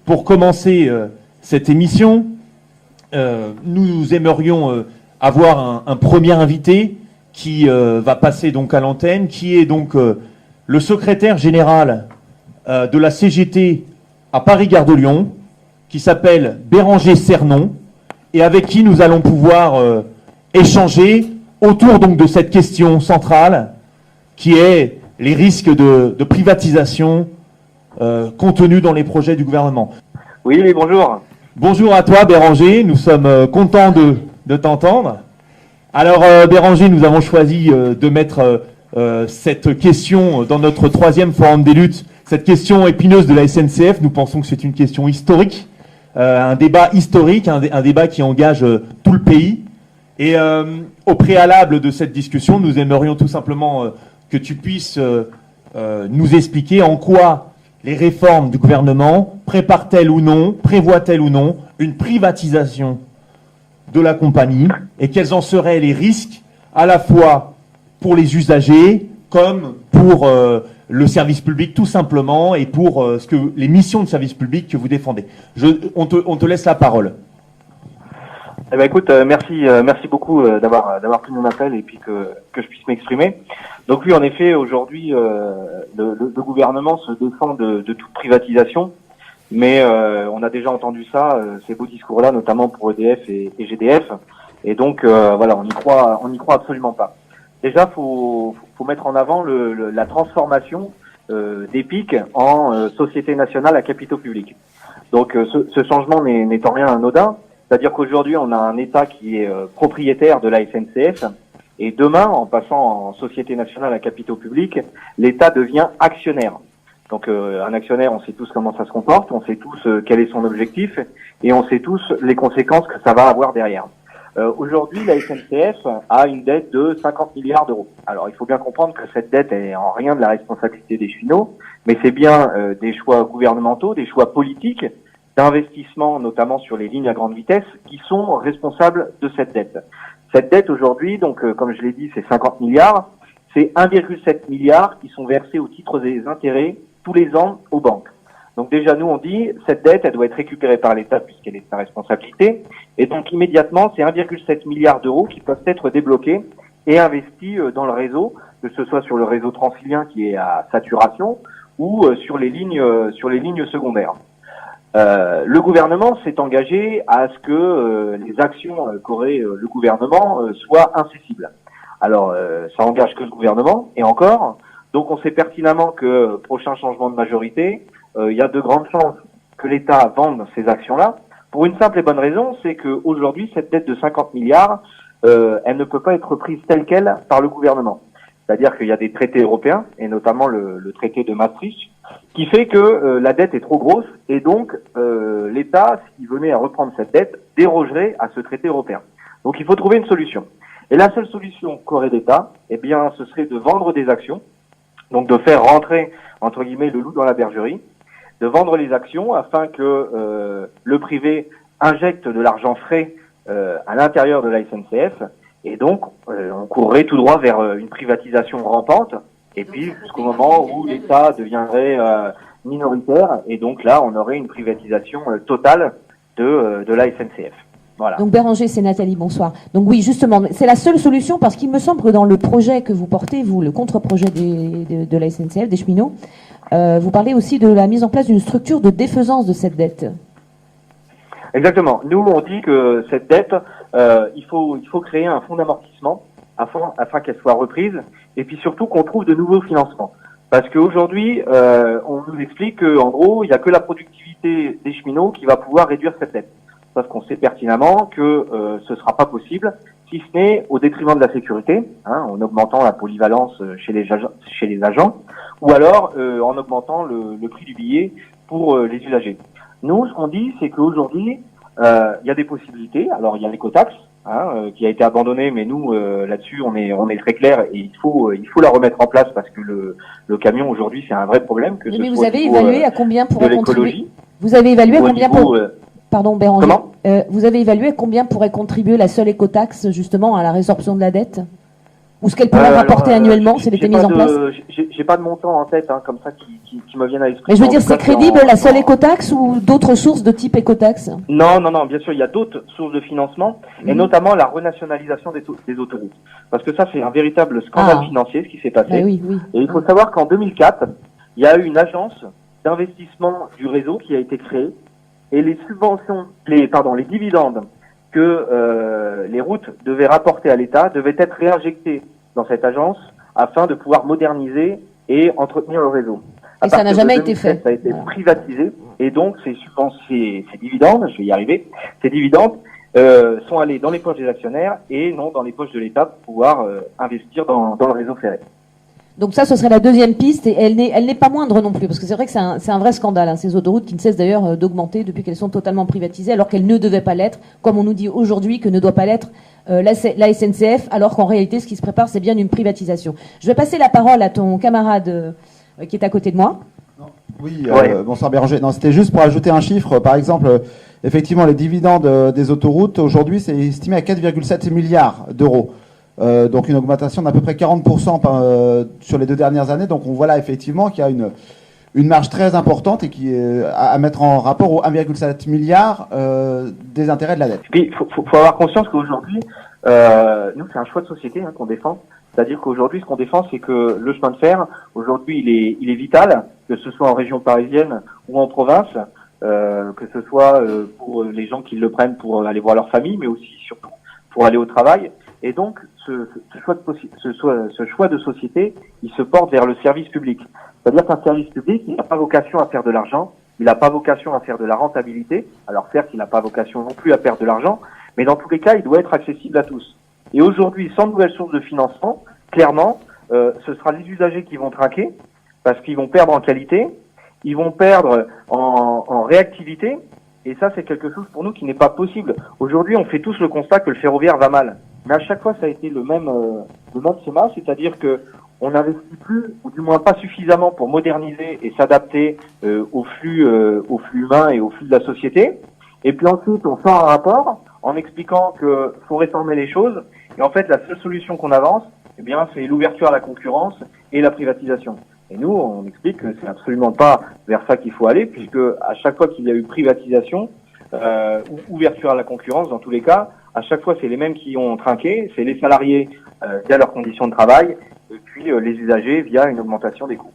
pour commencer cette émission, nous aimerions avoir un premier invité qui va passer donc à l'antenne, qui est donc le secrétaire général de la CGT à Paris-Gare de Lyon, qui s'appelle Béranger Cernon, et avec qui nous allons pouvoir échanger autour donc de cette question centrale, qui est les risques de privatisation contenus dans les projets du gouvernement. Oui, bonjour. Bonjour à toi Béranger, nous sommes contents de t'entendre. Alors Béranger, nous avons choisi de mettre cette question dans notre troisième forum des luttes, cette question épineuse de la SNCF. Nous pensons que c'est une question historique, un débat historique, un débat qui engage tout le pays. Et au préalable de cette discussion, nous aimerions tout simplement que tu puisses nous expliquer en quoi les réformes du gouvernement prévoient-elles ou non une privatisation de la compagnie, et quels en seraient les risques à la fois pour les usagers comme pour le service public tout simplement, et pour les missions de service public que vous défendez. On te laisse la parole. Eh ben écoute, merci beaucoup d'avoir pris mon appel et puis que je puisse m'exprimer. Donc oui, en effet, aujourd'hui, le gouvernement se défend de toute privatisation, mais on a déjà entendu ça, ces beaux discours-là, notamment pour EDF et GDF, et donc voilà, on n'y croit absolument pas. Déjà, faut mettre en avant la transformation d'EPIC en société nationale à capitaux publics. Donc ce changement n'est en rien anodin. C'est-à-dire qu'aujourd'hui, on a un État qui est propriétaire de la SNCF, et demain, en passant en société nationale à capitaux publics, l'État devient actionnaire. Donc un actionnaire, on sait tous comment ça se comporte, on sait tous quel est son objectif, et on sait tous les conséquences que ça va avoir derrière. Aujourd'hui, la SNCF a une dette de 50 milliards d'euros. Alors il faut bien comprendre que cette dette est en rien de la responsabilité des cheminots, mais c'est bien des choix gouvernementaux, des choix politiques, d'investissement, notamment sur les lignes à grande vitesse, qui sont responsables de cette dette. Cette dette aujourd'hui, donc comme je l'ai dit, c'est 50 milliards, c'est 1,7 milliard qui sont versés au titre des intérêts tous les ans aux banques. Donc déjà, nous on dit, cette dette, elle doit être récupérée par l'État puisqu'elle est de sa responsabilité, et donc immédiatement, c'est 1,7 milliard d'euros qui peuvent être débloqués et investis dans le réseau, que ce soit sur le réseau transilien qui est à saturation, ou sur les lignes secondaires. Le gouvernement s'est engagé à ce que les actions qu'aurait le gouvernement soient incessibles. Alors, ça engage que le gouvernement, et encore. Donc, on sait pertinemment que prochain changement de majorité, il y a de grandes chances que l'État vende ces actions-là. Pour une simple et bonne raison, c'est que aujourd'hui, cette dette de 50 milliards, elle ne peut pas être prise telle quelle par le gouvernement. C'est-à-dire qu'il y a des traités européens, et notamment le traité de Maastricht, qui fait que la dette est trop grosse, et donc l'État, s'il venait à reprendre cette dette, dérogerait à ce traité européen. Donc il faut trouver une solution. Et la seule solution qu'aurait l'État, eh bien, ce serait de vendre des actions, donc de faire rentrer, entre guillemets, le loup dans la bergerie, de vendre les actions afin que le privé injecte de l'argent frais à l'intérieur de la SNCF, et donc on courrait tout droit vers une privatisation rampante, et puis jusqu'au moment où l'État deviendrait minoritaire, et donc là on aurait une privatisation totale de la SNCF. Voilà. Donc Béranger, c'est Nathalie, bonsoir. Donc oui, justement, c'est la seule solution, parce qu'il me semble que dans le projet que vous portez, vous, le contre-projet de la SNCF, des cheminots, vous parlez aussi de la mise en place d'une structure de défaisance de cette dette. Exactement. Nous, on dit que cette dette, il faut créer un fonds d'amortissement afin qu'elle soit reprise, et puis surtout qu'on trouve de nouveaux financements. Parce qu'aujourd'hui, on nous explique qu'en gros, il n'y a que la productivité des cheminots qui va pouvoir réduire cette dette. Sauf qu'on sait pertinemment que ce sera pas possible, si ce n'est au détriment de la sécurité, en augmentant la polyvalence chez les agents, ou alors en augmentant le prix du billet pour les usagers. Nous, ce qu'on dit, c'est qu'aujourd'hui, il y a des possibilités. Alors, il y a l'écotaxe, qui a été abandonnée, mais nous, là-dessus, on est très clair, et il faut la remettre en place, parce que le camion, aujourd'hui, c'est un vrai problème. Mais vous avez évalué à combien pourrait contribuer. Vous avez évalué à combien Pardon, Béranger. Comment vous avez évalué à combien pourrait contribuer la seule écotaxe, justement, à la résorption de la dette? Ou ce qu'elle pourrait rapporter annuellement si elle était mise en place? J'ai pas de montant en tête, hein, comme ça, qui me viennent à l'esprit. Mais je veux dire, c'est crédible la seule écotaxe ou d'autres sources de type écotaxe? Non, bien sûr, il y a d'autres sources de financement, et notamment la renationalisation des autoroutes. Parce que ça, c'est un véritable scandale financier, ce qui s'est passé. Oui. Et il faut savoir qu'en 2004, il y a eu une agence d'investissement du réseau qui a été créée, et les subventions, les dividendes que les routes devaient rapporter à l'État devaient être réinjectés dans cette agence afin de pouvoir moderniser et entretenir le réseau. Et ça n'a jamais été fait. Ça a été privatisé, et donc ces dividendes, je vais y arriver, ces dividendes sont allés dans les poches des actionnaires et non dans les poches de l'État pour pouvoir investir dans le réseau ferré. Donc ça, ce serait la deuxième piste, et elle n'est pas moindre non plus, parce que c'est vrai que c'est un vrai scandale, hein, ces autoroutes qui ne cessent d'ailleurs d'augmenter depuis qu'elles sont totalement privatisées, alors qu'elles ne devaient pas l'être, comme on nous dit aujourd'hui que ne doit pas l'être la SNCF, alors qu'en réalité, ce qui se prépare, c'est bien une privatisation. Je vais passer la parole à ton camarade qui est à côté de moi. Oui, bonsoir Béranger. Non, c'était juste pour ajouter un chiffre. Par exemple, effectivement, les dividendes des autoroutes, aujourd'hui, c'est estimé à 4,7 milliards d'euros. Donc une augmentation d'à peu près 40% sur les 2 dernières années. Donc on voit là effectivement qu'il y a une marge très importante et qui est à mettre en rapport aux 1,7 milliard des intérêts de la dette. Puis il faut avoir conscience qu'aujourd'hui, nous c'est un choix de société qu'on défend. C'est-à-dire qu'aujourd'hui, ce qu'on défend, c'est que le chemin de fer, aujourd'hui, il est vital, que ce soit en région parisienne ou en province, que ce soit pour les gens qui le prennent pour aller voir leur famille, mais aussi surtout pour aller au travail. Et donc, ce choix de société, il se porte vers le service public. C'est-à-dire qu'un service public, il n'a pas vocation à faire de l'argent, il n'a pas vocation à faire de la rentabilité. Alors certes, il n'a pas vocation non plus à perdre de l'argent, mais dans tous les cas, il doit être accessible à tous. Et aujourd'hui, sans nouvelle source de financement, clairement, ce sera les usagers qui vont trinquer, parce qu'ils vont perdre en qualité, ils vont perdre en réactivité, et ça, c'est quelque chose pour nous qui n'est pas possible. Aujourd'hui, on fait tous le constat que le ferroviaire va mal. Mais à chaque fois, ça a été le même schéma, c'est-à-dire que on n'investit plus, ou du moins pas suffisamment pour moderniser et s'adapter au flux humain et au flux de la société. Et puis ensuite, on sort un rapport en expliquant que faut réformer les choses. Et en fait, la seule solution qu'on avance, eh bien, c'est l'ouverture à la concurrence et la privatisation. Et nous, on explique que c'est absolument pas vers ça qu'il faut aller, puisque à chaque fois qu'il y a eu privatisation ou ouverture à la concurrence, dans tous les cas, à chaque fois, c'est les mêmes qui ont trinqué, c'est les salariés via leurs conditions de travail, et puis les usagers via une augmentation des coûts.